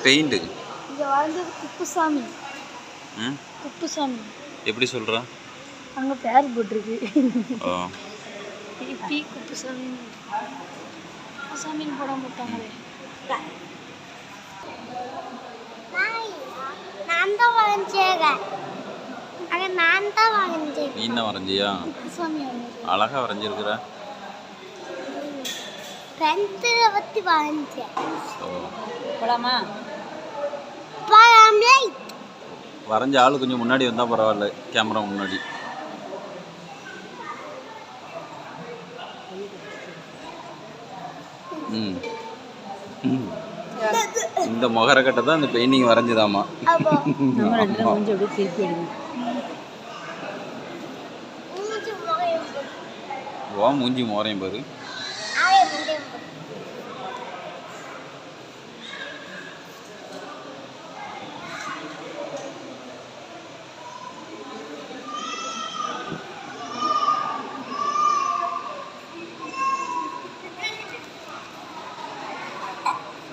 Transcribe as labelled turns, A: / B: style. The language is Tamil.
A: பெயிண்ட்
B: இங்க வந்து குப்புசாமி. குப்புசாமி
A: எப்படி சொல்றா?
B: அங்க பேர் போட்டுருக்கு.
A: ஓ
B: பி குப்புசாமி. குப்புசாமின்னு போட மாட்டாங்களே. நான் தான் வரைஞ்சேன். அங்க நான் தான் வரைஞ்சேன்.
A: நீ என்ன வரைஞ்சியா?
B: குப்புசாமி
A: அழகா வரைஞ்சிருக்கிற.
B: பென்சிலை வச்சு வரைஞ்சேன்.
C: போலாமா?
B: போலாம்லே.
A: வரைஞ்ச ஆளு கொஞ்சம் முன்னாடி வந்தா பரவாயில்ல, கேமரா முன்னாடி. இந்த முகரக்கட்டை தான் இந்த பெயிண்டிங் வரைஞ்சதாமா. ஓ மூஞ்சி மோரையும் பாரு.